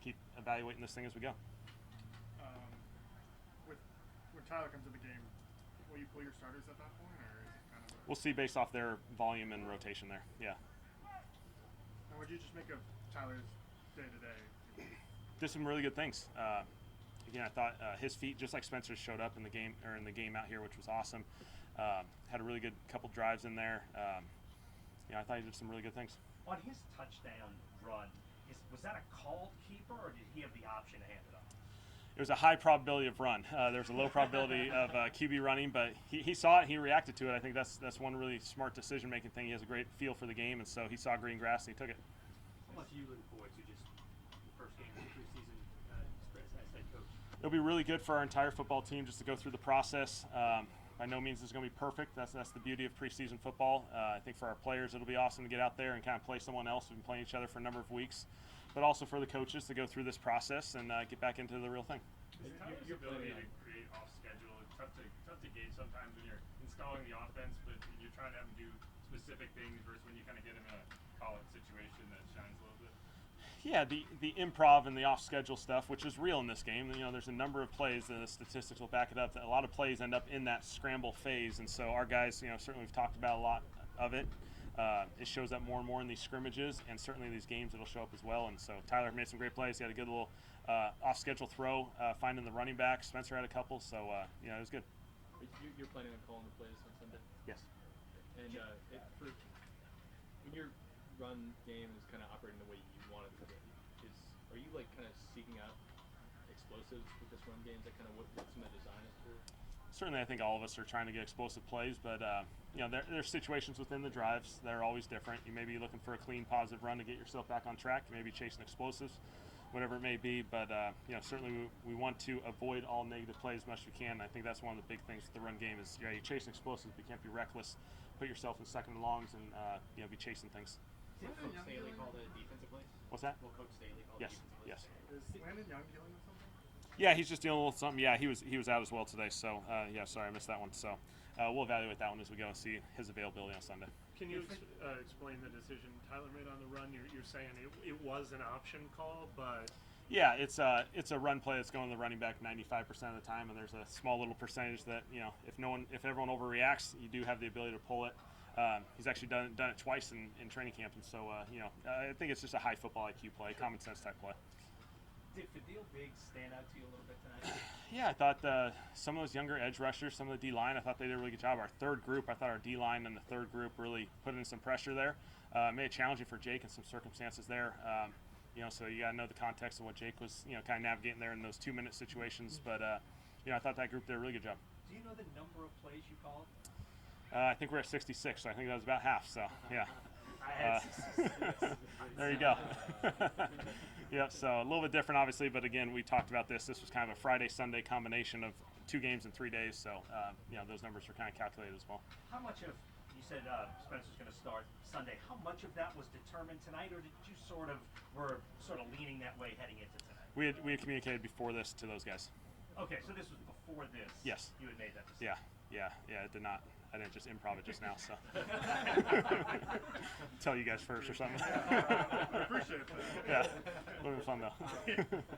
keep evaluating this thing as we go. When Tyler comes to the game, will you pull your starters at that point, or is it kind of? We'll see based off their volume and rotation there. Yeah. And what do you just make of Tyler's day to day? Did some really good things. Again, I thought his feet, just like Spencer's, showed up in the game out here, which was awesome. Had a really good couple drives in there. I thought he did some really good things. On his touchdown run, was that a called keeper, or did he have the option to hand it off? It was a high probability of run. There was a low probability of QB running, but he saw it, he reacted to it. I think that's one really smart decision-making thing. He has a great feel for the game, and so he saw green grass and he took it. How much are you looking forward to just the first game of the preseason as head coach? It'll be really good for our entire football team just to go through the process. By no means is it going to be perfect. That's the beauty of preseason football. I think for our players, it'll be awesome to get out there and kind of play someone else. We've been playing each other for a number of weeks, but also for the coaches to go through this process and get back into the real thing. Your ability to create off schedule, it's tough to gauge sometimes when you're installing the offense, but you're trying to have them do specific things versus when you kind of get them in a call-it situation that shines a little bit. Yeah, the improv and the off-schedule stuff, which is real in this game. There's a number of plays, and the statistics will back it up, that a lot of plays end up in that scramble phase, and so our guys, certainly we've talked about a lot of it. It shows up more and more in these scrimmages, and certainly these games it'll show up as well. And so Tyler made some great plays. He had a good little off-schedule throw, finding the running back. Spencer had a couple, so it was good. You're planning on calling the plays on Sunday? Yes. And when your run game is kind of operating the way you want it to be, are you kind of seeking out explosives with this run game? Is that kind of what some of the design is for? Certainly, I think all of us are trying to get explosive plays, but there's situations within the drives that are always different. You may be looking for a clean, positive run to get yourself back on track. You may be chasing explosives, whatever it may be. But certainly we want to avoid all negative plays as much as we can. I think that's one of the big things with the run game is you're chasing explosives, but you can't be reckless. Put yourself in second and longs and be chasing things. Will Coach Staley call the defensive plays? What's that? Will Coach Staley call yes. the defensive plays? Yes. Is Landon Young dealing with something? Yeah, he's just dealing with something. Yeah, he was out as well today. So sorry, I missed that one. So we'll evaluate that one as we go and see his availability on Sunday. Can you explain the decision Tyler made on the run? You're saying it was an option call, but yeah, it's a run play that's going to the running back 95% of the time, and there's a small little percentage that if everyone overreacts, you do have the ability to pull it. He's actually done it twice in training camp, and so I think it's just a high football IQ play, common sense type play. Did Fadil Biggs stand out to you a little bit tonight? Yeah, I thought some of those younger edge rushers, some of the D-line, I thought they did a really good job. Our third group, I thought our D-line and the third group really put in some pressure there. Made it challenging for Jake in some circumstances there. So you got to know the context of what Jake was, kind of navigating there in those 2-minute situations. But, I thought that group did a really good job. Do you know the number of plays you called? I think we're at 66, so I think that was about half. So, yeah. I had 66. There you go. Yep, so a little bit different, obviously, but again, we talked about this. This was kind of a Friday-Sunday combination of 2 games in 3 days, so those numbers were kind of calculated as well. How much of, you said Spencer's going to start Sunday, how much of that was determined tonight, or did you were leaning that way heading into tonight? We had communicated before this to those guys. Okay, so this was before this. Yes. You had made that decision. Yeah, it did not. I didn't just improv it just now, so. Tell you guys first or something. I appreciate that. Yeah, a little bit fun though.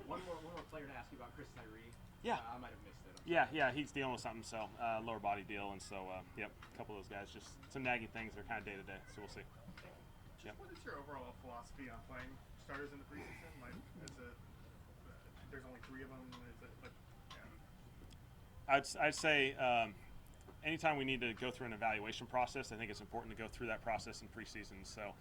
One more player to ask you about, Chris Tyree. Yeah. I might have missed it. Yeah, he's dealing with something, so lower body deal, and so a couple of those guys, just some nagging things. They're kind of day to day, so we'll see. What is your overall philosophy on playing starters in the preseason? There's only 3 of them. I'd say anytime we need to go through an evaluation process, I think it's important to go through that process in preseason. So,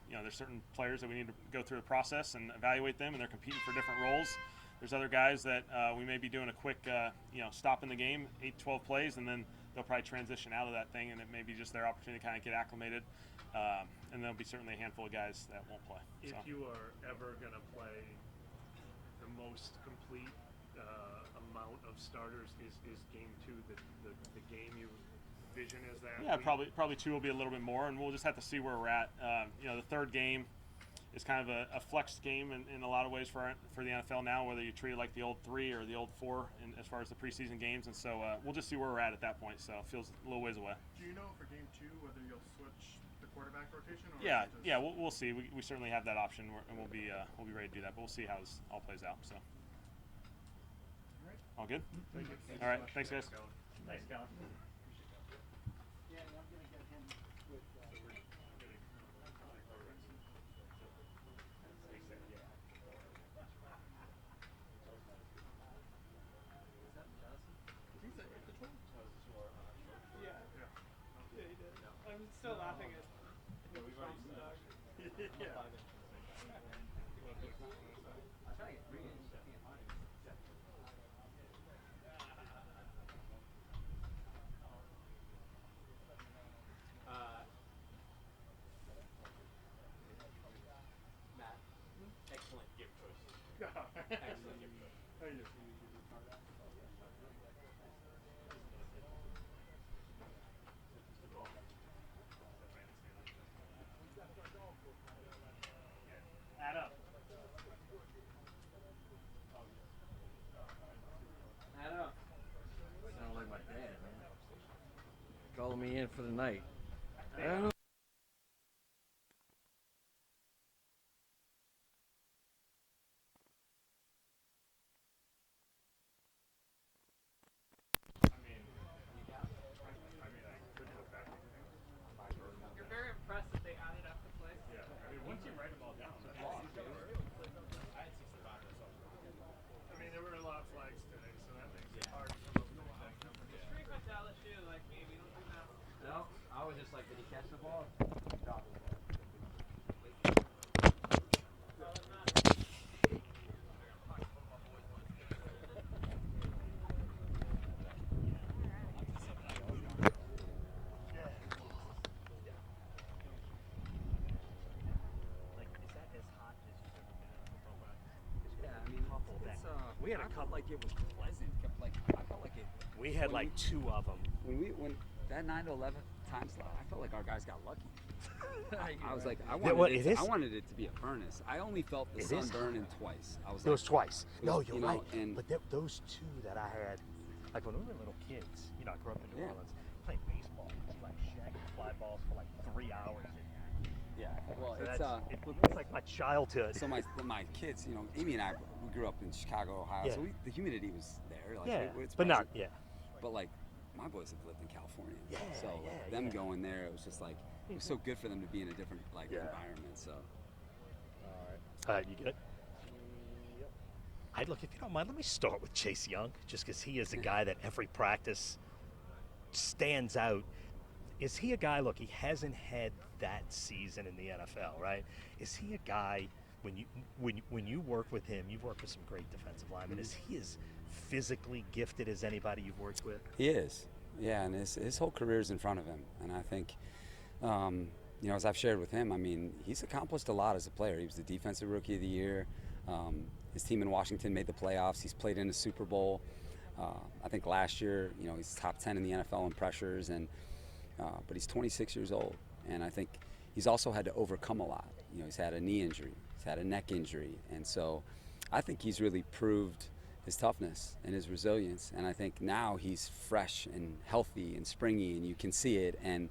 there's certain players that we need to go through the process and evaluate them, and they're competing for different roles. There's other guys that we may be doing a quick, stop in the game, 8, 12 plays, and then they'll probably transition out of that thing, and it may be just their opportunity to kind of get acclimated. And there'll be certainly a handful of guys that won't play. If you are ever going to play the most complete amount of starters, is game 2 the game you vision as that? Yeah, probably 2 will be a little bit more, and we'll just have to see where we're at. The third game is kind of a flex game in a lot of ways for the NFL now, whether you treat it like the old 3 or the old 4 as far as the preseason games, and so we'll just see where we're at that point. So it feels a little ways away. Do you know for game 2 whether you'll switch quarterback rotation? Or Yeah, is it just... yeah, we'll see. We certainly have that option, and we'll be ready to do that. But we'll see how this all plays out. So, All right. all good. Thank you. All right, thanks, guys. Thanks, Colin. I'm still laughing at Matt, excellent gift choice. Excellent gift choice. How you? Add up. Sound like my dad, man. Calling me in for the night. I don't know. You're very impressed that they added up the place. Yeah, I mean, once you write them all down, that's I mean, there were a lot of flags today, so that makes it hard to come up with anything. Street went to LSU like me. We don't do that. No, I was just like, did he catch the ball? Like, is that as hot as you've ever been in a football practice? Yeah, I mean, We had a I felt couple. like it was pleasant. Like, I felt like it. We had When like two of them. When that 9 to 11 time slot, I felt like our guys got lucky. I was like, I what wanted it it. is? I wanted it to be a furnace. I only felt the It sun is burning twice. I was It like, was twice. it was, No, you're you know, right. and- but those two that I had, like when we were little kids, you know, I grew up in New Yeah. Orleans, playing baseball, like shacking fly balls for like 3 hours. yeah. Well, So it's it's like my childhood. So my kids, you know, Amy and I, we grew up in Chicago, Ohio, Yeah. so the humidity was there. Like, yeah, it's but not present. yeah. But like, my boys have lived in California, Yeah, so like, yeah, them yeah. going there, it was just like it was so good for them to be in a different like Yeah. environment. So You get it? I'd look, if you don't mind, let me start with Chase Young, just because he is a guy that every practice stands out. Is he a guy, look, he hasn't had that season in the NFL, right? Is he a guy, when you work with him, you've worked with some great defensive linemen, is he as physically gifted as anybody you've worked with? he is, yeah, and his whole career is in front of him, and I think. You know, as I've shared with him, I mean, he's accomplished a lot as a player. He was the Defensive Rookie of the Year. His team in Washington made the playoffs. He's played in a Super Bowl. I think last year, you know, he's top 10 in the NFL in pressures, and but he's 26 years old, and I think he's also had to overcome a lot. You know, he's had a knee injury, he's had a neck injury, and so I think he's really proved his toughness and his resilience. And I think now he's fresh and healthy and springy, and you can see it. And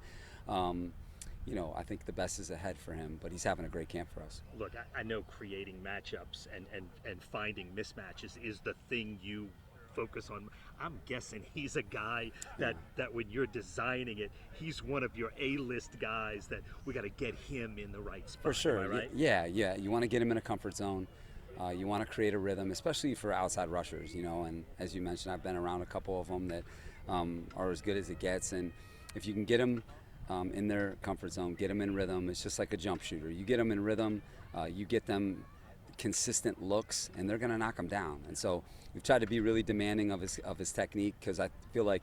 you know, I think the best is ahead for him, but he's having a great camp for us. Look, I know creating matchups and finding mismatches is the thing you focus on. I'm guessing he's a guy that when you're designing it, he's one of your A-list guys that we got to get him in the right spot. For sure, am I right? yeah. You want to get him in a comfort zone. You want to create a rhythm, especially for outside rushers, you know. And as you mentioned, I've been around a couple of them that are as good as it gets. And if you can get them in their comfort zone, get them in rhythm, it's just like a jump shooter. You get them in rhythm, you get them consistent looks, and they're going to knock them down. And so we've tried to be really demanding of his technique, because I feel like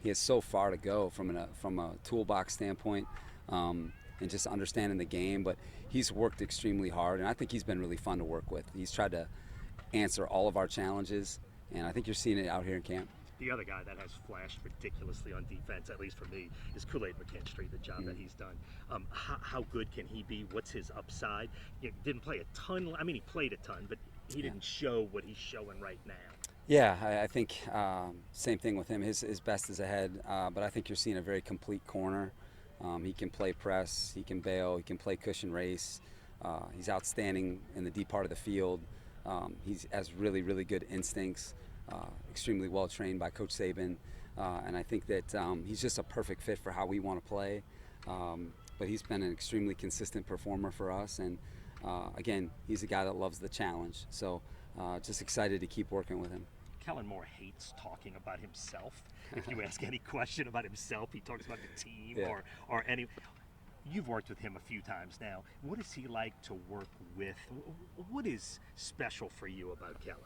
he has so far to go from a toolbox standpoint, and just understanding the game. But he's worked extremely hard, and I think he's been really fun to work with. He's tried to answer all of our challenges, and I think you're seeing it out here in camp. The other guy that has flashed ridiculously on defense, at least for me, is Kool-Aid McKinstry, the job that he's done. How good can he be? What's his upside? He didn't play a ton. I mean, he played a ton, but he didn't show what he's showing right now. Yeah, I think same thing with him. His best is ahead, but I think you're seeing a very complete corner. He can play press, he can bail, he can play cushion race. He's outstanding in the deep part of the field. He has really, really good instincts, extremely well trained by Coach Saban. And I think that he's just a perfect fit for how we want to play. But he's been an extremely consistent performer for us. And again, he's a guy that loves the challenge. So just excited to keep working with him. Kellen Moore hates talking about himself. If you ask any question about himself, he talks about the team or any. You've worked with him a few times now. What is he like to work with? What is special for you about Kellen?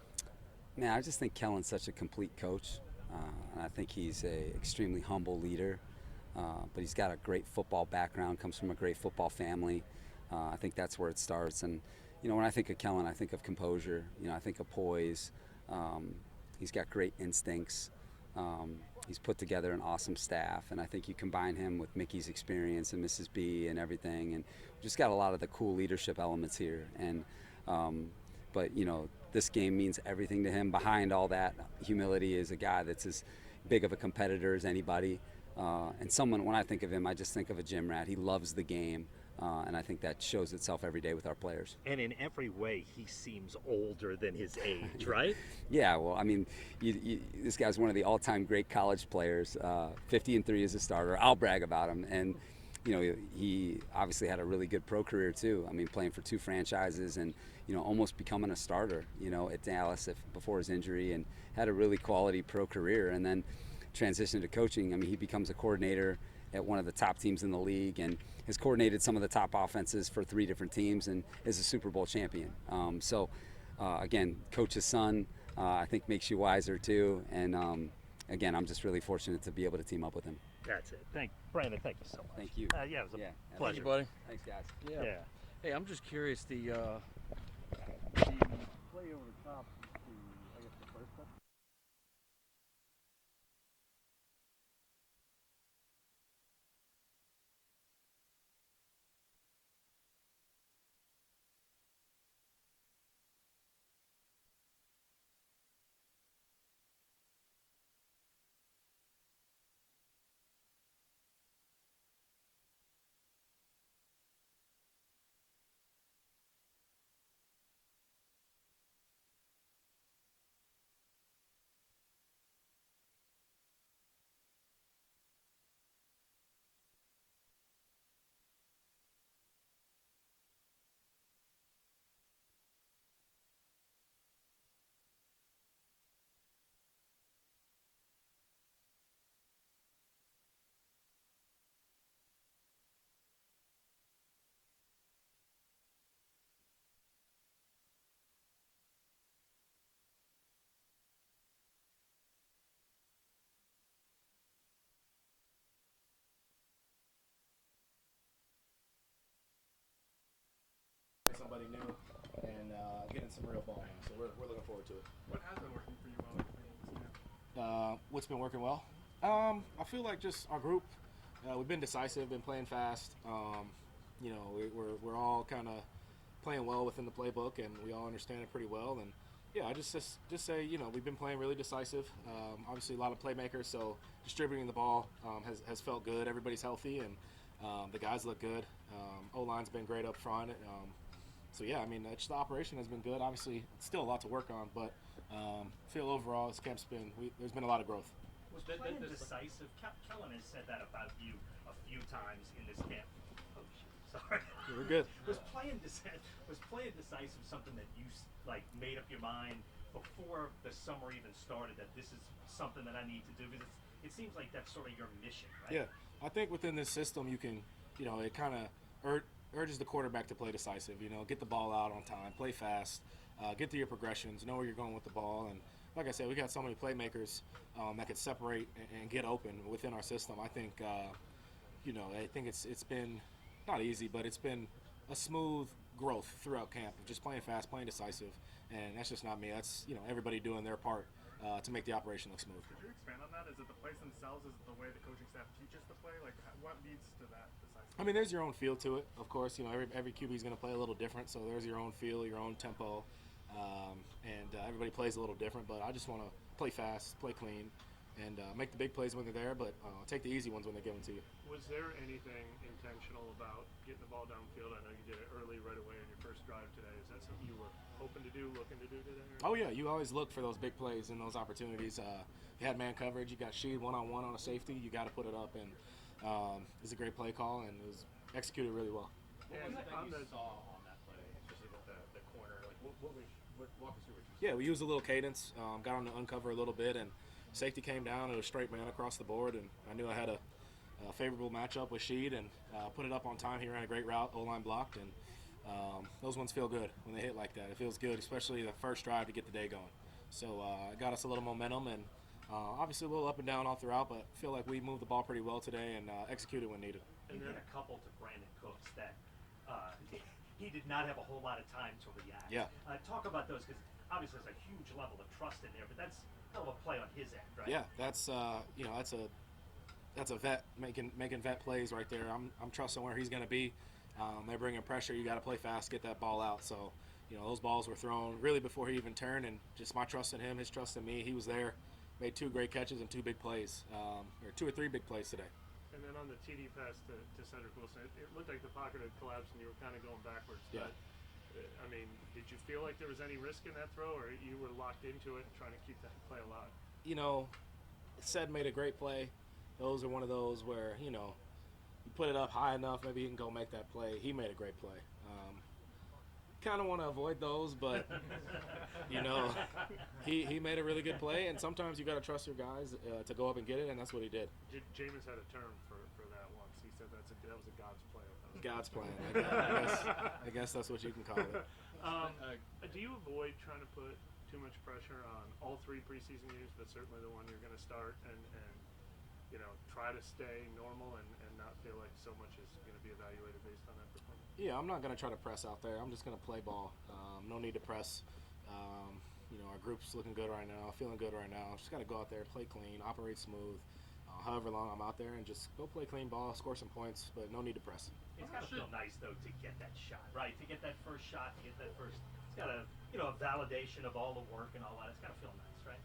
Man, I just think Kellen's such a complete coach. And I think he's a extremely humble leader. But he's got a great football background, comes from a great football family. I think that's where it starts. And, you know, when I think of Kellen, I think of composure. You know, I think of poise. He's got great instincts. He's put together an awesome staff, and I think you combine him with Mickey's experience and Mrs. B and everything, and just got a lot of the cool leadership elements here. And but you know, this game means everything to him. Behind all that humility is a guy that's as big of a competitor as anybody, and someone. When I think of him, I just think of a gym rat. He loves the game. And I think that shows itself every day with our players. And in every way, he seems older than his age, right? Yeah, well, I mean, this guy's one of the all-time great college players. 50-3 as a starter. I'll brag about him. And, you know, he obviously had a really good pro career, too. I mean, playing for 2 franchises and, you know, almost becoming a starter, you know, at Dallas before his injury, and had a really quality pro career. And then transitioned to coaching. I mean, he becomes a coordinator at one of the top teams in the league and has coordinated some of the top offenses for 3 different teams and is a Super Bowl champion. Again, coach's son, I think makes you wiser too. And again, I'm just really fortunate to be able to team up with him. That's it. Brandon, thank you so much. Thank you. Yeah, it was a Thank pleasure. you, buddy. Thanks, guys. Yeah. Hey, I'm just curious, the play over the top, I guess the first touch. Somebody new and getting some real ball now. So we're looking forward to it. What has been working for you while you're playing this now? What's been working well? I feel like just our group. We've been decisive, been playing fast. You know, we're all kind of playing well within the playbook, and we all understand it pretty well. And yeah, I just say, you know, we've been playing really decisive. Obviously, a lot of playmakers, so distributing the ball has felt good. Everybody's healthy, and the guys look good. O-line's been great up front. So yeah, I mean, just the operation has been good. Obviously, it's still a lot to work on, but feel overall this camp's there's been a lot of growth. Was playing decisive? Kellen has said that about you a few times in this camp. Oh, shoot, sorry. Yeah, we're good. Was playing decisive something that you like made up your mind before the summer even started that this is something that I need to do? Because it seems like that's sort of your mission, right? Yeah, I think within this system you can, you know, it kind of urges the quarterback to play decisive. You know, get the ball out on time, play fast, get through your progressions, know where you're going with the ball. And like I said, we got so many playmakers that could separate and get open within our system. I think, you know, I think it's been not easy, but it's been a smooth growth throughout camp of just playing fast, playing decisive. And that's just not me. That's, you know, everybody doing their part to make the operation look smooth. Could you expand on that? Is it the plays themselves? Is it the way the coaching staff teaches the play? Like, what leads to that decisive? I mean, there's your own feel to it, of course. You know, every QB is going to play a little different, so there's your own feel, your own tempo, and everybody plays a little different. But I just want to play fast, play clean, and make the big plays when they're there, but take the easy ones when they give them to you. Was there anything intentional about getting the ball downfield? I know you did it early, right away on your first drive today. Is that something you were hoping to do, looking to do today? Oh yeah, you always look for those big plays and those opportunities. You had man coverage, you got Sheed one-on-one on a safety, you got to put it up, and it's a great play call, and it was executed really well. What was it that on you the- saw on that play, especially with the corner? Like, walk us through what you saw. Yeah, we used a little cadence, got on the uncover a little bit, and safety came down. It was straight man across the board, and I knew I had a favorable matchup with Sheed, and put it up on time. He ran a great route, O-line blocked, and those ones feel good when they hit like that. It feels good, especially the first drive to get the day going. So it got us a little momentum, and obviously a little up and down all throughout, but I feel like we moved the ball pretty well today and executed when needed. He hit a couple to Brandon Cooks that he did not have a whole lot of time to react. Yeah. Talk about those, because obviously there's a huge level of trust in there, but that's a hell of a play on his end, right? Yeah, that's that's a vet making vet plays right there. I'm trusting where he's going to be. They're bringing pressure. You got to play fast, get that ball out. So, those balls were thrown really before he even turned, and just my trust in him, his trust in me. He was there, made 2 great catches and 2 big plays, or 2 or 3 big plays today. And then on the TD pass to Cedric Wilson, it looked like the pocket had collapsed and you were kind of going backwards. Yeah. But, I mean, did you feel like there was any risk in that throw, or you were locked into it and trying to keep that play alive? Ced made a great play. Those are one of those where, you put it up high enough, maybe you can go make that play. He made a great play. Kind of want to avoid those, but, he made a really good play, and sometimes you got to trust your guys to go up and get it, and that's what he did. Jameis had a term for that once. He said that was a God's play. God's plan. I guess that's what you can call it. Do you avoid trying to put too much pressure on all 3 preseason games, but certainly the one you're going to start, and try to stay normal and not feel like so much is going to be evaluated based on that performance? Yeah, I'm not going to try to press out there. I'm just going to play ball. No need to press. Our group's looking good right now, feeling good right now. Just got to go out there, play clean, operate smooth. However long I'm out there, and just go play clean ball, score some points, but no need to press. It's got to feel nice, though, to get that shot, right? To get that first shot, to get that first. It's got a validation of all the work and all that. It's got to feel nice, right?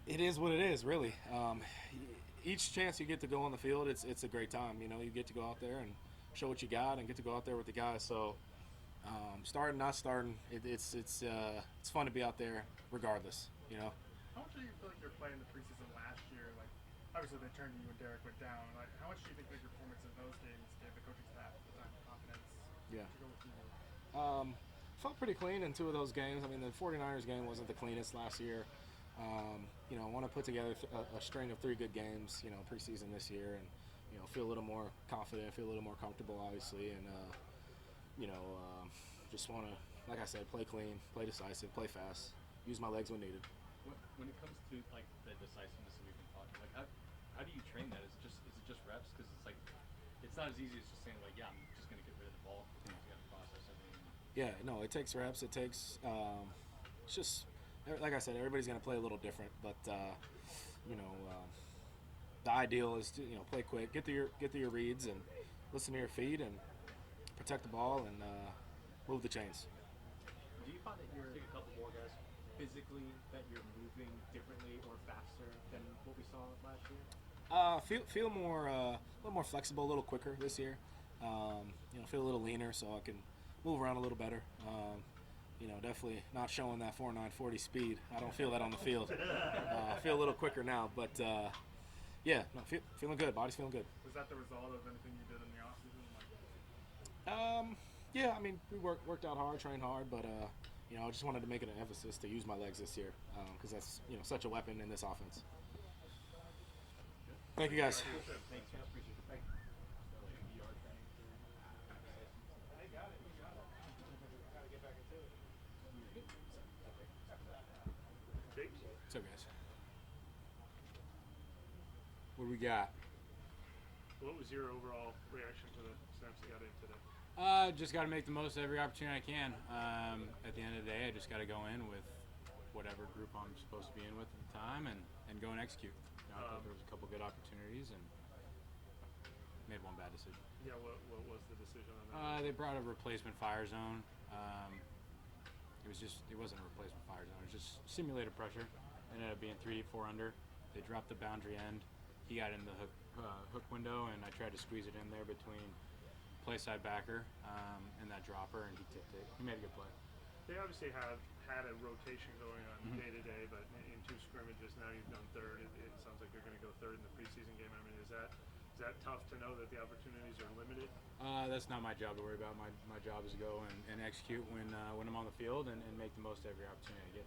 It is what it is, really. Each chance you get to go on the field, it's a great time. You get to go out there and show what you got, and get to go out there with the guys. So, starting, not starting, it's fun to be out there, regardless. How much do you feel like you're playing the preseason last year? Like, obviously they turned you and Derek went down. Like, how much do you think that your performance in those games gave the coaching staff the time and confidence Yeah. to go with you? Felt pretty clean in 2 of those games. I mean, the 49ers game wasn't the cleanest last year. Want to put together a string of 3 good games, preseason this year, and feel a little more confident, feel a little more comfortable, obviously, and just want to, like I said, play clean, play decisive, play fast, use my legs when needed. When it comes to like the decisiveness that we've been talking, like how do you train that? Is it just reps? Because it's like it's not as easy as just saying like, yeah, I'm just gonna get rid of the ball. You got to process everything. Yeah, no, it takes reps. It takes it's just like I said, everybody's gonna play a little different, but the ideal is to play quick, get to your reads, and listen to your feet, and protect the ball, and move the chains. Do you find that you're a couple more guys physically that you're moving differently or faster than what we saw last year? Feel more a little more flexible, a little quicker this year. Feel a little leaner, so I can move around a little better. Definitely not showing that 4.940 speed. I don't feel that on the field. I feel a little quicker now, but feeling good. Body's feeling good. Was that the result of anything you did in the offseason? Yeah, I mean, we worked out hard, trained hard, but I just wanted to make it an emphasis to use my legs this year because that's such a weapon in this offense. Thank you, guys. Thanks, man. Appreciate it. Thank you. What's up, guys? What do we got? What was your overall reaction to the snaps you got in today? Just got to make the most of every opportunity I can. At the end of the day, I just got to go in with whatever group I'm supposed to be in with at the time and go and execute. I thought there was a couple good opportunities and made one bad decision. Yeah, what was the decision on that? They brought a replacement fire zone. It wasn't a replacement fire zone. It was just simulated pressure, ended up being 3-4 under. They dropped the boundary end. He got in the hook window, and I tried to squeeze it in there between play side backer and that dropper, and he tipped it. He made a good play. They obviously have had a rotation going on day to day, but in 2 scrimmages now you've done third. It sounds like you're going to go third in the preseason game. I mean, is that tough to know that the opportunities are limited? That's not my job to worry about. My job is to go and execute when I'm on the field and make the most of every opportunity I get.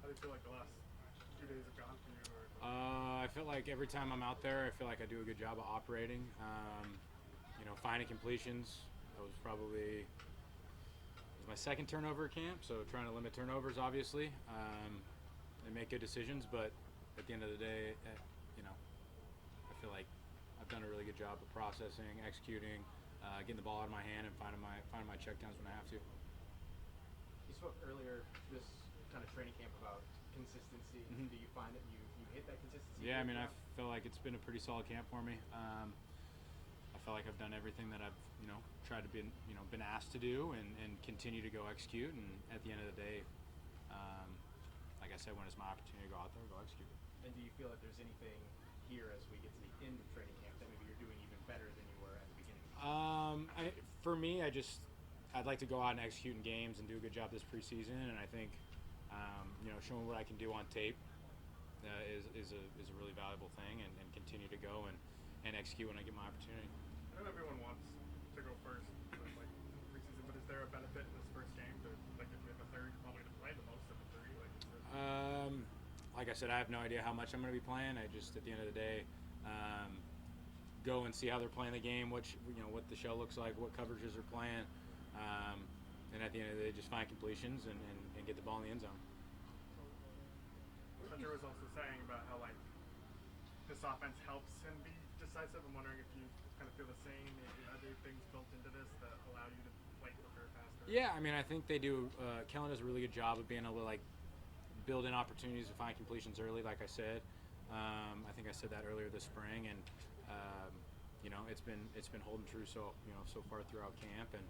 How do you feel like the last 2 days have gone for you? I feel like every time I'm out there, I feel like I do a good job of operating. Finding completions. That was probably my second turnover at camp, so trying to limit turnovers, obviously, and make good decisions. But at the end of the day, I feel like I've done a really good job of processing, executing, getting the ball out of my hand, and finding my checkdowns when I have to. You spoke earlier this kind of training camp about consistency. Mm-hmm. Do you find that you hit that consistency? Yeah, I mean, I feel like it's been a pretty solid camp for me. I feel like I've done everything that I've tried to been asked to do and continue to go execute. And at the end of the day, like I said, when it's my opportunity to go out there, go execute. And do you feel that there's anything here as we get to the end of training camp that maybe you're doing even better than you were at the beginning? For me, I'd like to go out and execute in games and do a good job this preseason. And I think showing what I can do on tape is a really valuable thing, and continue to go and execute when I get my opportunity. I know everyone wants to go first, like preseason, but is there a benefit in this first game to, like, if you have a third, you're probably going to play the most of the 3? Like I said, I have no idea how much I'm going to be playing. I just, at the end of the day, go and see how they're playing the game, what the show looks like, what coverages are playing, and at the end of the day, just find completions and get the ball in the end zone. Hunter was also saying about how, like, this offense helps him be decisive. I'm wondering if you kind of feel the same. Are there things built into this that allow you to play quicker, faster? Yeah, I mean, I think they do. Kellen does a really good job of being able to build in opportunities to find completions early. Like I said, I think I said that earlier this spring, and it's been holding true so far throughout camp. And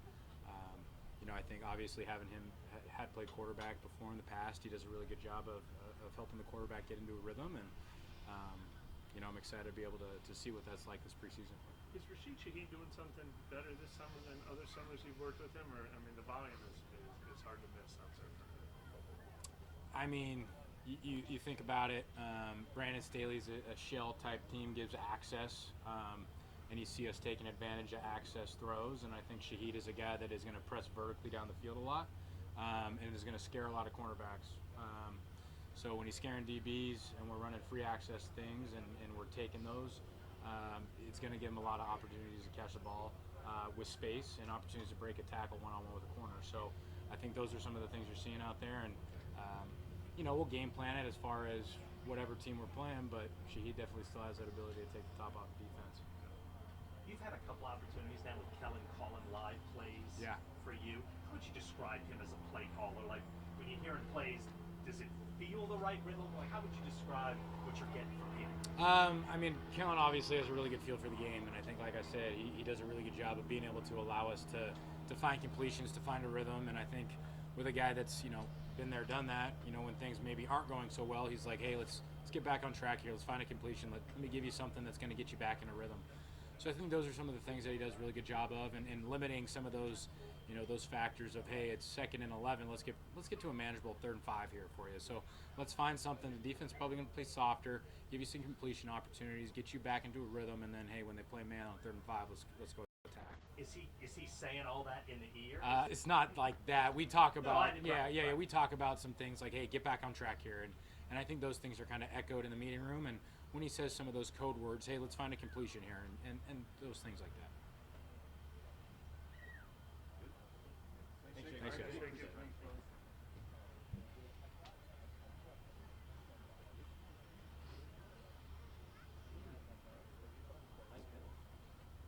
I think obviously having him had played quarterback before in the past, he does a really good job of helping the quarterback get into a rhythm. And I'm excited to be able to see what that's like this preseason. Is Rashid Shaheed doing something better this summer than other summers you've worked with him? Or, I mean, the volume is hard to miss out there. I mean, you think about it, Brandon Staley's a shell type team, gives access, and you see us taking advantage of access throws. And I think Shaheed is a guy that is going to press vertically down the field a lot, and is going to scare a lot of cornerbacks. So when he's scaring DBs and we're running free access things and we're taking those, it's going to give him a lot of opportunities to catch the ball with space and opportunities to break a tackle one-on-one with a corner. So I think those are some of the things you're seeing out there. And, we'll game plan it as far as whatever team we're playing, but Shaheed definitely still has that ability to take the top off the defense. You've had a couple opportunities now with Kellen calling live plays for you. How would you describe him as a play caller? Like, when you're hearing plays, does it feel the right rhythm? Like, how would you describe what you're getting from him? I mean, Kellen obviously has a really good feel for the game, and I think, like I said, he does a really good job of being able to allow us to find completions, to find a rhythm. And I think with a guy that's been there, done that, when things maybe aren't going so well, he's like, hey, let's get back on track here. Let's find a completion. Let me give you something that's going to get you back in a rhythm. So I think those are some of the things that he does a really good job of, and limiting some of those, those factors of, hey, it's 2nd and 11. Let's get to a manageable 3rd and 5 here for you. So let's find something. The defense is probably going to play softer, give you some completion opportunities, get you back into a rhythm, and then, hey, when they play man on 3rd and 5, let's go attack. Is he saying all that in the ear? It's not like that. We talk about right. we talk about some things like, hey, get back on track here, and I think those things are kind of echoed in the meeting room. And when he says some of those code words, hey, let's find a completion here, and those things like that. Thanks, guys.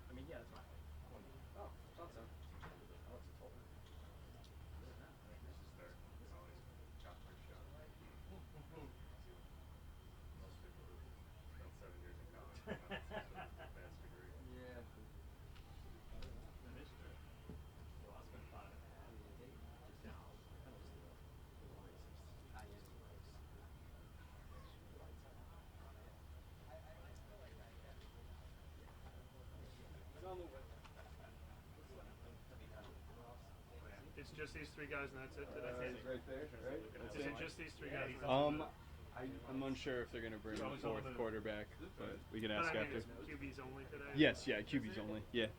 I mean, yeah, that's fine. Oh, thought so. Most people who spent 7 years in college, not advanced degree. Yeah. just these three guys and that's it today? It's right there, right? Is it just these three guys? I'm unsure if they're going to bring a fourth quarterback, but we can ask But I mean, after. is QBs only today? Yes, yeah, QB's only. Yeah.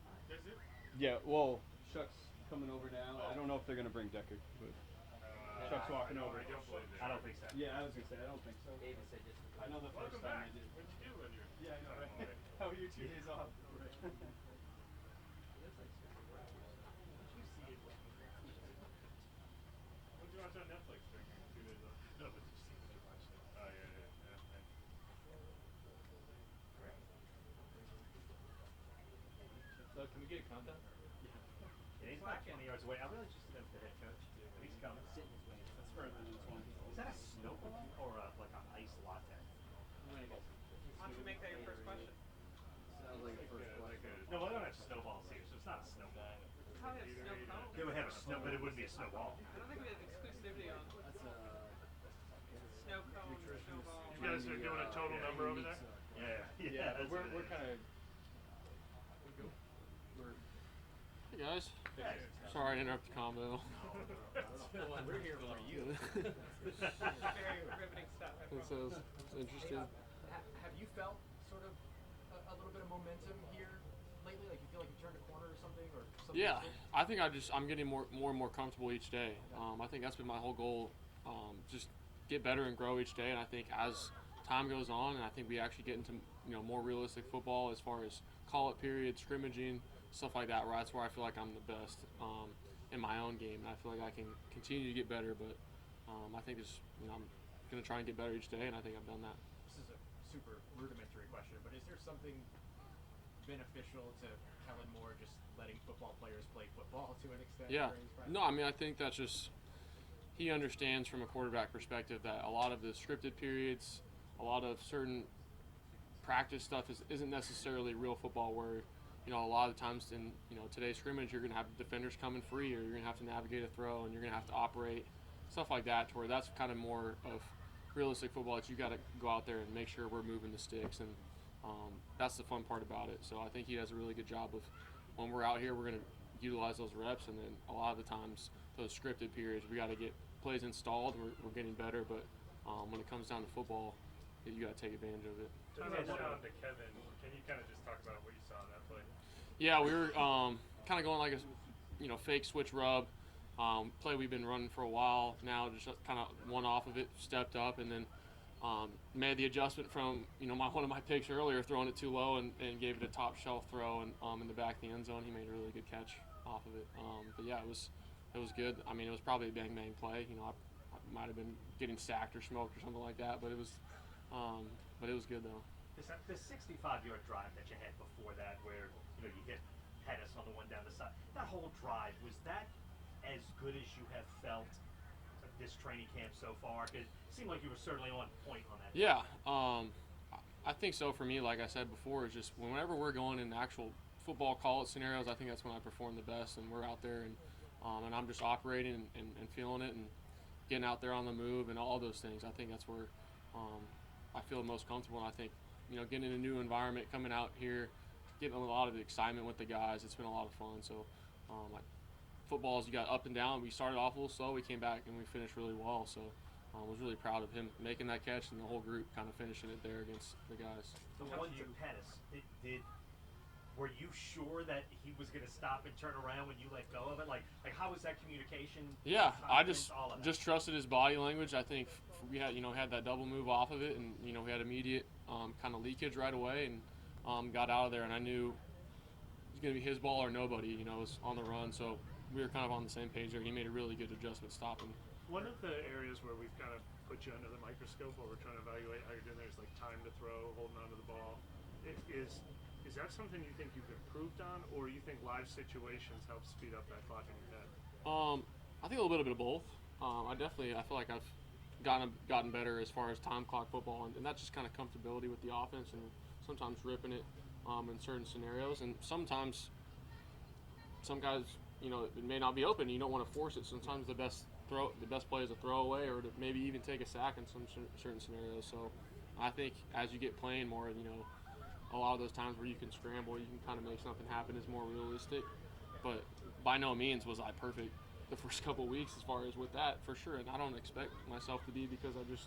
Yeah, well, Chuck's coming over now. I don't know if they're going to bring Decker, but Chuck's walking over. I don't think so. Yeah, I was going to say, I don't think so. David said just. I know the first time they did. What'd you do when you're? Yeah, I know, right? How are your 2 days off? Right. What'd you watch on Netflix during your 2 days off? No, but you see too much. Oh yeah. So can we get a countdown? Yeah, he's not 20 yards away. I'm really interested in the head coach. He's coming. That's further than 20. Is that a snowball or like an ice latte? Why don't you make that your first question? Sounds like a first question. No, I don't have snowballs here, so it's not a snowball. We probably have snow cone. They would have a snow, but it wouldn't be a snowball. I don't think we have exclusivity on That's snow cone, snowball. You guys are doing a total number over there? Yeah, that's we're what it is. kind of. Hey guys. Hey. Sorry to interrupt the combo. We're here for you. Very riveting stuff. I It promise. says it's interesting. Have you felt sort of a little bit of momentum here lately? Like you feel like you turned a corner or something, or something? Yeah, I think I'm getting more and more comfortable each day. I think that's been my whole goal. Just get better and grow each day. And I think as time goes on, and I think we actually get into more realistic football as far as call it period, scrimmaging, stuff like that. Where that's where I feel like I'm the best in my own game, and I feel like I can continue to get better. But I think it's I'm gonna try and get better each day, and I think I've done that. This is a super rudimentary question, but is there something beneficial to Kellen Moore just letting football players play football to an extent? Yeah. during his practice? No, I mean I think that's just he understands from a quarterback perspective that a lot of the scripted periods, a lot of certain practice stuff isn't necessarily real football where a lot of times in today's scrimmage you're going to have defenders coming free or you're going to have to navigate a throw and you're going to have to operate stuff like that to where that's kind of more of realistic football that you got to go out there and make sure we're moving the sticks and that's the fun part about it. So I think he does a really good job of when we're out here we're going to utilize those reps and then a lot of the times those scripted periods we got to get plays installed. We're getting better, but when it comes down to football you got to take advantage of it. Just a shout out to Kevin. Can you kind of just talk about what you saw in that play? Yeah, we were kind of going like a fake switch rub play we've been running for a while now. Just kind of one off of it, stepped up, and then made the adjustment from one of my picks earlier, throwing it too low and gave it a top shelf throw and in the back of the end zone. He made a really good catch off of it. But yeah, it was good. I mean, it was probably a bang play. I might have been getting sacked or smoked or something like that, but it was good though. The 65-yard drive that you had before that, where you hit Pettis on the one down the side, that whole drive, was that as good as you have felt this training camp so far? It seemed like you were certainly on point on that. Yeah, I think so. For me, like I said before, is just whenever we're going in actual football call it scenarios, I think that's when I perform the best, and we're out there and I'm just operating and feeling it and getting out there on the move and all those things. I think that's where I feel most comfortable, and I think getting in a new environment, coming out here, getting a lot of excitement with the guys. It's been a lot of fun. So, like footballs, you got up and down. We started off a little slow. We came back and we finished really well. So, I was really proud of him making that catch and the whole group kind of finishing it there against the guys. The one to Pettis, were you sure that he was going to stop and turn around when you let go of it? Like how was that communication? Yeah, I all of that? just trusted his body language. I think we had had that double move off of it, and we had immediate kind of leakage right away, and got out of there. And I knew it was going to be his ball or nobody. It was on the run, so we were kind of on the same page there. He made a really good adjustment stopping. One of the areas where we've kind of put you under the microscope while we're trying to evaluate how you're doing there is like time to throw, holding onto the ball. Is that something you think you've improved on, or you think live situations help speed up that clock in your head? I think a little bit of both. I feel like I've gotten better as far as time clock football, and that's just kind of comfortability with the offense, and sometimes ripping it in certain scenarios, and sometimes some guys, it may not be open. You don't want to force it. Sometimes the best play is a throwaway, or to maybe even take a sack in some certain scenarios. So I think as you get playing more, a lot of those times where you can scramble, you can kind of make something happen is more realistic. But by no means was I perfect the first couple of weeks as far as with that for sure, and I don't expect myself to be because I just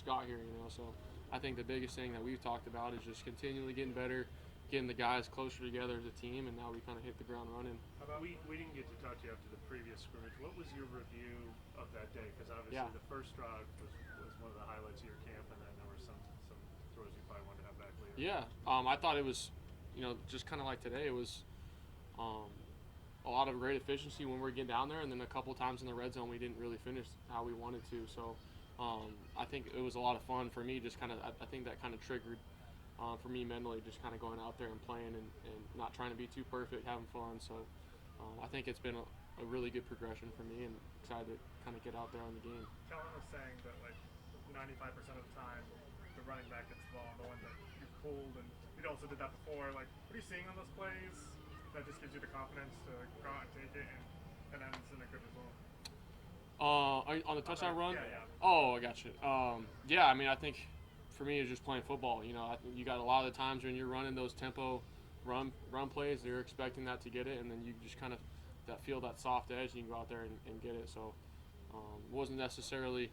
got here, you know. So I think the biggest thing that we've talked about is just continually getting better, getting the guys closer together as a team, and now we kind of hit the ground running. We didn't get to talk to you after the previous scrimmage. What was your review of that day? Because obviously the first drive was one of the highlights of your camp, and then there were some throws you probably wanted to have back later. Yeah, I thought it was, you know, just kind of like today. It was a lot of great efficiency when we were getting down there, and then a couple times in the red zone we didn't really finish how we wanted to. So I think it was a lot of fun for me. Just kind of, I think that kind of triggered for me mentally, just kind of going out there and playing and not trying to be too perfect, having fun. So I think it's been a really good progression for me, and excited to kind of get out there on the game. Kellen was saying that like 95% of the time the running back gets the ball, the one that you pulled, and you also did that before. Like, what are you seeing on those plays that just gives you the confidence to go out and take it and ends in a good result? On the touchdown run? Yeah. Oh, I got you. Yeah, I mean, I think for me it's just playing football. You know, I think you got a lot of the times when you're running those tempo run plays, they're expecting that to get it, and then you just kind of feel that soft edge, and you can go out there and get it. So it wasn't necessarily,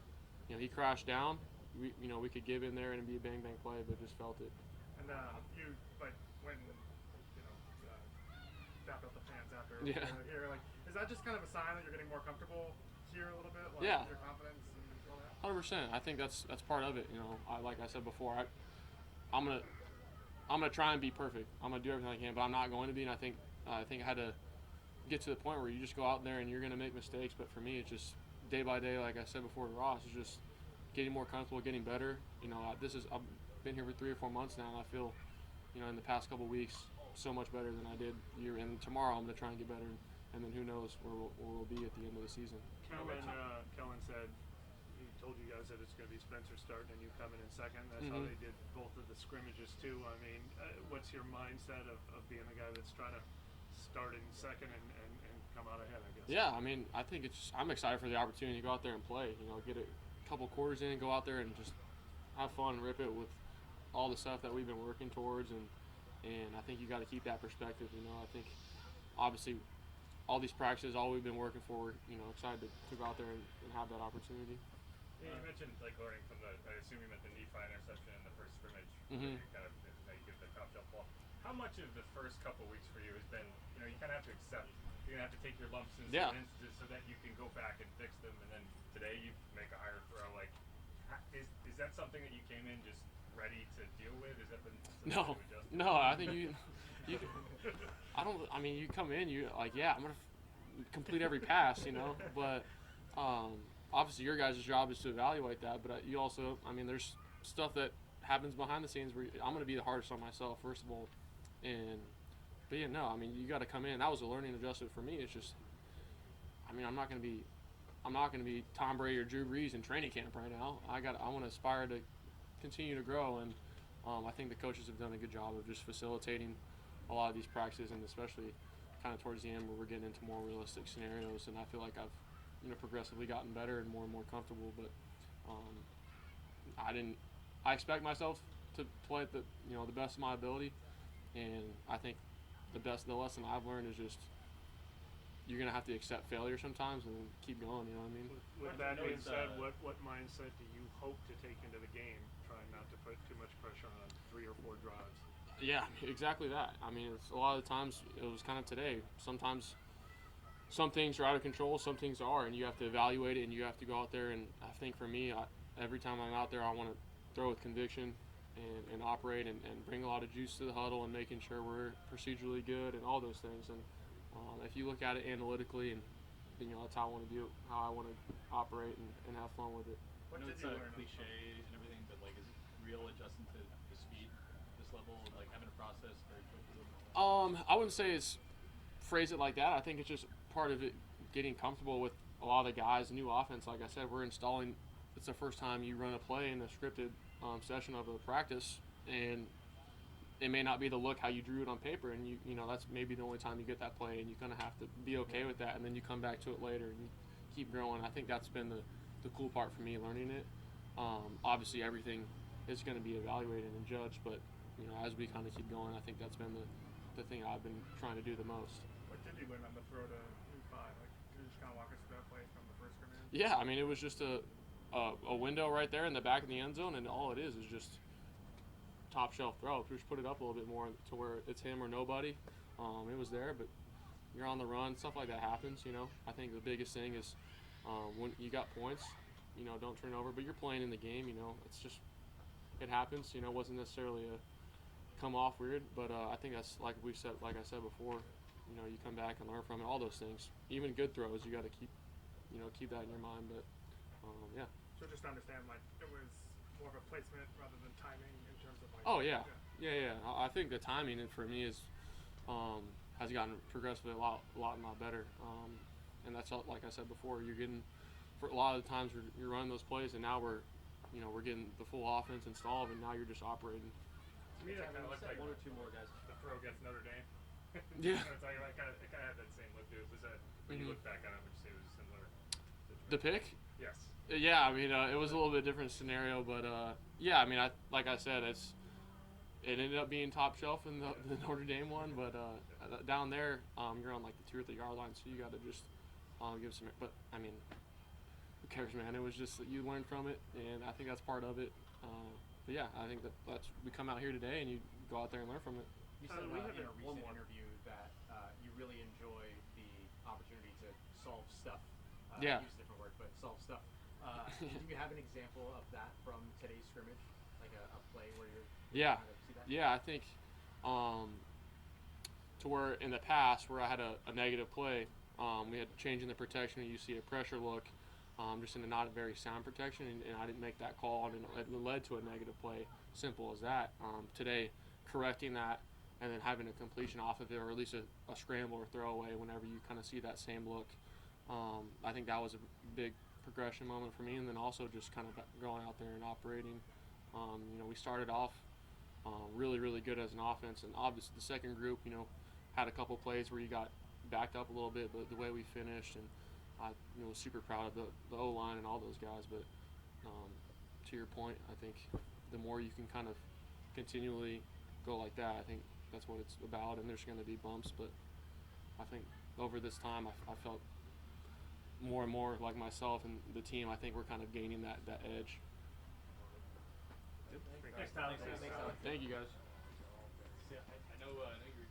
you know, he crashed down. We could give in there and it'd be a bang play, but just felt it. And you like when tapped out the fans after here, like, is that just kind of a sign that you're getting more comfortable here a little bit? Like, Yeah. your confidence and all that? 100%. I think that's part of it. You know, like I said before, I'm gonna try and be perfect. I'm gonna do everything I can, but I'm not going to be. And I think I had to get to the point where you just go out there and you're gonna make mistakes. But for me, it's just day by day, like I said before to Ross, it's just getting more comfortable, getting better. You know, I've been here for 3 or 4 months now, and I feel, you know, in the past couple of weeks, so much better than I did year. And tomorrow, I'm gonna try and get better, and then who knows where we'll be at the end of the season. Kellen said he told you guys that it's going to be Spencer starting and you coming in second. That's how they did both of the scrimmages too. I mean, what's your mindset of being the guy that's trying to start in second and come out ahead, I guess? Yeah, I mean, I think I'm excited for the opportunity to go out there and play. You know, get a couple quarters in, go out there and just have fun and rip it with all the stuff that we've been working towards, and I think you got to keep that perspective. You know, I think obviously all these practices, all we've been working for, you know, excited to go out there and have that opportunity. Yeah, you mentioned like learning from I assume you meant the Nephi interception in the first scrimmage. Mm-hmm. You kind of give the top jump ball. How much of the first couple weeks for you has been, you know, you kind of have to accept, you're going to have to take your lumps in some instances so that you can go back and fix them, and then today you make a higher throw. Like, is that something that you came in just ready to deal with? Has that been something to adjust? No, I think you I mean, you come in, you like, yeah, I'm going to complete every pass, you know, but obviously your guys' job is to evaluate that, but you also, I mean, there's stuff that happens behind the scenes where I'm going to be the hardest on myself, first of all, but yeah, no, I mean, you got to come in. That was a learning adjustment for me. It's just, I mean, I'm not going to be Tom Brady or Drew Brees in training camp right now. I want to aspire to continue to grow, and I think the coaches have done a good job of just facilitating a lot of these practices, and especially kind of towards the end where we're getting into more realistic scenarios, and I feel like I've, you know, progressively gotten better and more comfortable. But I expect myself to play at the best of my ability, and I think the lesson I've learned is just you're gonna have to accept failure sometimes and keep going. You know what I mean? With that being said, what mindset do you hope to take into the game, trying not to put too much pressure on 3 or 4 drives? Yeah, exactly that. I mean, it's a lot of the times it was kind of today. Sometimes some things are out of control, some things are, and you have to evaluate it, and you have to go out there. And I think for me, every time I'm out there, I want to throw with conviction and operate and bring a lot of juice to the huddle and making sure we're procedurally good and all those things. And if you look at it analytically, and you know, that's how I want to do it, how I want to operate and have fun with it. I know it's a cliche and everything, but like, is it real adjusting to the speed at this level, like having to process very quickly? I wouldn't say it's phrase it like that. I think it's just part of it, getting comfortable with a lot of the guys. New offense, like I said, we're installing. It's the first time you run a play in a scripted session of a practice, and it may not be the look how you drew it on paper, and you know that's maybe the only time you get that play, and you kind of have to be okay with that, and then you come back to it later and you keep growing. I think that's been the cool part for me, learning it. Obviously everything is going to be evaluated and judged, but you know, as we kind of keep going, I think that's been the thing I've been trying to do the most. What did you learn on the throw to Nephi? Like, can you just kind of walk us through Yeah, I mean, it was just a window right there in the back of the end zone, and all it is just top shelf throw. If you just put it up a little bit more to where it's him or nobody, it was there. But you're on the run, stuff like that happens. I think the biggest thing is when you got points, don't turn over. But you're playing in the game. It's just it happens. It wasn't necessarily a come off weird, but I think that's like I said before. You come back and learn from it. All those things, even good throws, you got to keep that in your mind. But yeah. So just to understand, like it was more of a placement rather than timing in terms of like. Oh yeah. I think the timing for me has gotten progressively a lot better. And that's like I said before, you're getting for a lot of the times you're running those plays, and now we're getting the full offense installed, and now you're just operating. To me, that kind of looked like one or two more guys. the throw against Notre Dame. Yeah. It kind of had that same look to it. Was that when you look back on it, would you say it was a similar situation? The pick? Yes. Yeah, I mean, it was a little bit different scenario, but yeah, I mean, like I said, it ended up being top shelf in the Notre Dame one, but down there, you're on like the 2 or 3 yard line, so you got to just give some. But I mean, who cares, man? It was just that you learned from it, and I think that's part of it. But yeah, I think that's we come out here today and you go out there and learn from it. You said we in have a one recent more. interview that you really enjoy the opportunity to solve stuff. Yeah. Use a different word, but solve stuff. Do you have an example of that from today's scrimmage, like a play where you're Yeah, kind of see that? yeah, I think to where in the past where I had a negative play, we had changing the protection, and you see a pressure look, just in a not very sound protection, and I didn't make that call, and it led to a negative play. Simple as that. Today, correcting that and then having a completion off of it, or at least a scramble or throwaway whenever you kind of see that same look. I think that was a big progression moment for me, and then also just kind of going out there and operating. We started off really, really good as an offense, and obviously the second group, had a couple plays where you got backed up a little bit, but the way we finished, and I was super proud of the O-line and all those guys. But to your point, I think the more you can kind of continually go like that, I think that's what it's about, and there's going to be bumps, but I think over this time I felt more and more like myself and the team. I think we're kind of gaining that edge. Thanks, Tyler. Thank you, guys. Yeah, I know you're